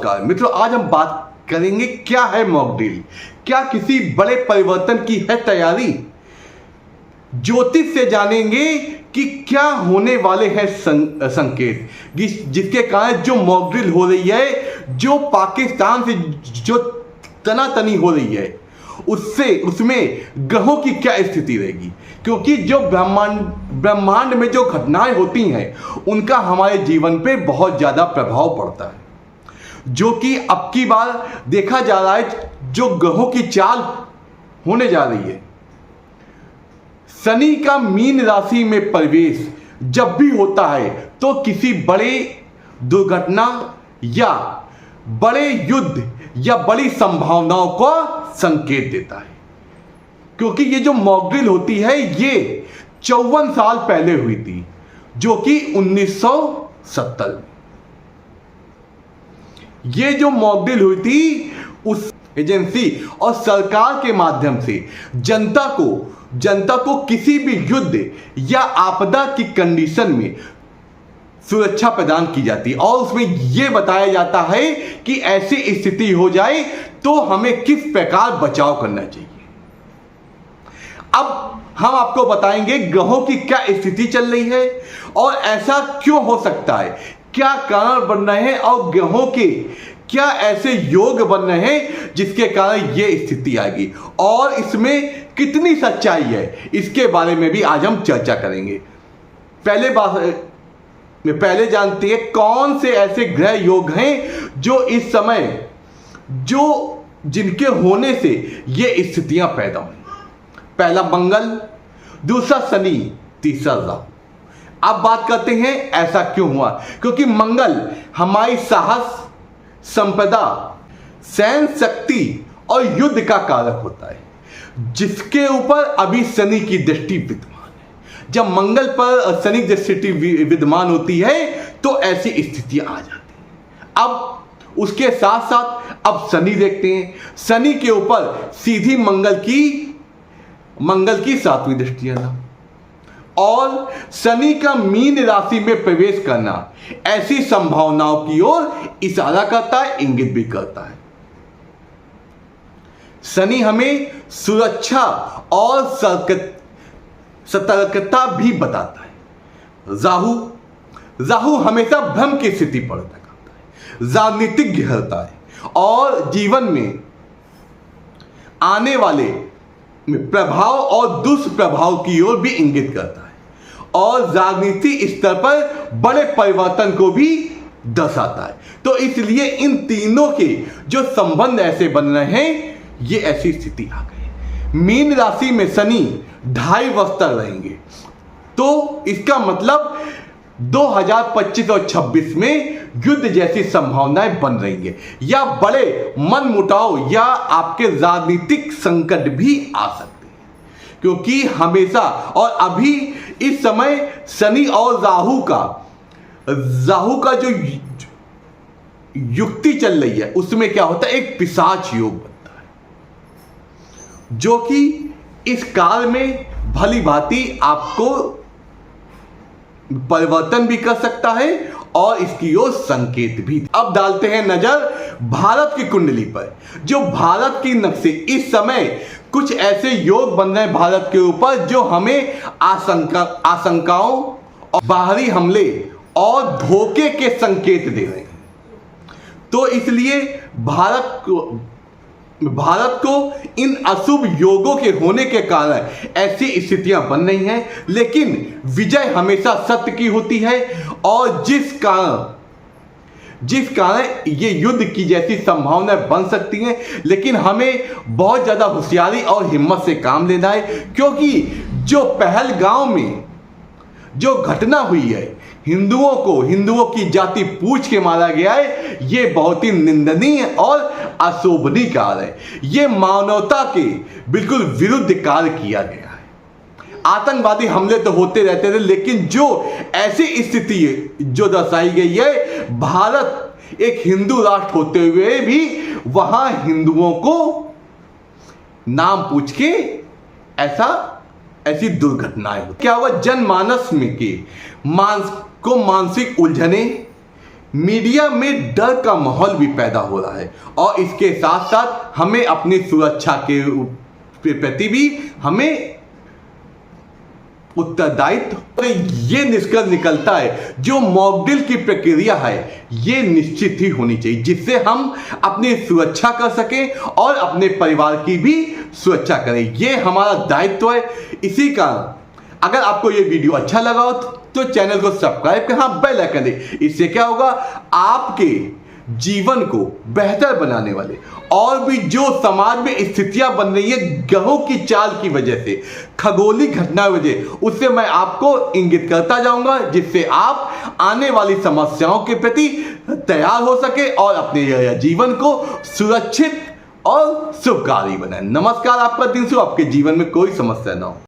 नमस्कार मित्रों, आज हम बात करेंगे क्या है मॉक ड्रिल। क्या किसी बड़े परिवर्तन की है तैयारी? ज्योतिष से जानेंगे कि क्या होने वाले हैं संकेत, जिसके कारण जो मॉक ड्रिल हो रही है, जो पाकिस्तान से जो तनातनी हो रही है, उसमें ग्रहों की क्या स्थिति रहेगी। क्योंकि जो ब्रह्मांड में जो घटनाएं होती हैं उनका हमारे जीवन पे बहुत ज़्यादा प्रभाव पड़ता है, जो कि अब की बार देखा जा रहा है। जो ग्रहों की चाल होने जा रही है, शनि का मीन राशि में प्रवेश जब भी होता है तो किसी बड़े दुर्घटना या बड़े युद्ध या बड़ी संभावनाओं को संकेत देता है। क्योंकि ये जो मॉक ड्रिल होती है ये 54 साल पहले हुई थी, जो कि 1970 में। ये जो मॉक ड्रिल हुई थी उस एजेंसी और सरकार के माध्यम से जनता को किसी भी युद्ध या आपदा की कंडीशन में सुरक्षा प्रदान की जाती है, और उसमें यह बताया जाता है कि ऐसी स्थिति हो जाए तो हमें किस प्रकार बचाव करना चाहिए। अब हम आपको बताएंगे ग्रहों की क्या स्थिति चल रही है और ऐसा क्यों हो सकता है, क्या कारण बन रहे हैं और ग्रहों के क्या ऐसे योग बन रहे हैं जिसके कारण ये स्थिति आएगी, और इसमें कितनी सच्चाई है, इसके बारे में भी आज हम चर्चा करेंगे। पहले जानते हैं कौन से ऐसे ग्रह योग हैं जो इस समय जिनके होने से ये स्थितियां पैदा हुई। पहला मंगल, दूसरा शनि, तीसरा राहु। अब बात करते हैं ऐसा क्यों हुआ। क्योंकि मंगल हमारी साहस, संपदा, सैन्य शक्ति और युद्ध का कारक होता है, जिसके ऊपर अभी शनि की दृष्टि विद्यमान है। जब मंगल पर शनि की दृष्टि विद्यमान होती है तो ऐसी स्थितियां आ जाती हैं। अब उसके साथ साथ अब शनि देखते हैं, शनि के ऊपर सीधी मंगल की 7वीं दृष्टि आना और शनि का मीन राशि में प्रवेश करना ऐसी संभावनाओं की ओर इशारा करता है, इंगित भी करता है। शनि हमें सुरक्षा और सतर्कता भी बताता है। राहु हमेशा भ्रम की स्थिति पर दिखाता है, राजनीतिज्ञ होता है और जीवन में आने वाले प्रभाव और दुष्प्रभाव की ओर भी इंगित करता है, और राजनीति स्तर पर बड़े परिवर्तन को भी दर्शाता है। तो इसलिए इन तीनों के जो संबंध ऐसे बन रहे हैं, ये ऐसी स्थिति आ गई। मीन राशि में शनि 2.5 वर्ष तक रहेंगे, तो इसका मतलब 2025 और 26 में युद्ध जैसी संभावनाएं बन रही है, या बड़े मनमुटाव या आपके राजनीतिक संकट भी आ सकते हैं। क्योंकि हमेशा और अभी इस समय शनि और राहु का जो युक्ति चल रही है उसमें क्या होता है, एक पिशाच योग बनता है, जो कि इस काल में भली भांति आपको परिवर्तन भी कर सकता है और इसकी ओर संकेत भी। अब डालते हैं नजर भारत की कुंडली पर। जो भारत की नक्शे इस समय कुछ ऐसे योग बन रहे हैं भारत के ऊपर, जो हमें आशंकाओं और बाहरी हमले और धोखे के संकेत दे रहे हैं। तो इसलिए भारत को इन अशुभ योगों के होने के कारण ऐसी स्थितियां बन रही हैं, लेकिन विजय हमेशा सत्य की होती है, और जिस कारण ये युद्ध की जैसी संभावनाएं बन सकती हैं, लेकिन हमें बहुत ज़्यादा होशियारी और हिम्मत से काम लेना है। क्योंकि जो पहलगांव में जो घटना हुई है, हिंदुओं की जाति पूछ के मारा गया है, ये बहुत ही निंदनीय और अशोभनीय कार्य है। ये मानवता के बिल्कुल विरुद्ध कार्य किया गया है। आतंकवादी हमले तो होते रहते थे, लेकिन जो ऐसी स्थिति जो दर्शाई गई है, भारत एक हिंदू राष्ट्र होते हुए भी वहां हिंदुओं को नाम पूछ के ऐसी दुर्घटनाएं होती। क्या हुआ, जनमानस में के मानसिक उलझने मीडिया में डर का माहौल भी पैदा हो रहा है और इसके साथ साथ हमें अपनी सुरक्षा के प्रति भी हमें उत्तरदायित्व ये निष्कर्ष निकलता है जो मॉकड्रिल की प्रक्रिया है ये निश्चित ही होनी चाहिए जिससे हम अपनी सुरक्षा कर सकें और अपने परिवार की भी सुरक्षा करें। ये हमारा दायित्व है। इसी कारण अगर आपको ये वीडियो अच्छा लगा हो तो चैनल को सब्सक्राइब करें, हाँ बेल आइकन दें। इससे क्या होगा, आपके जीवन को बेहतर बनाने वाले और भी जो समाज में स्थितियां बन रही है ग्रहों की चाल की वजह से, खगोलीय घटना की वजह, उससे मैं आपको इंगित करता जाऊंगा जिससे आप आने वाली समस्याओं के प्रति तैयार हो सके और अपने जीवन को सुरक्षित और शुभकारी बनाए। नमस्कार, आपका दिन शुभ, आपके जीवन में कोई समस्या ना हो।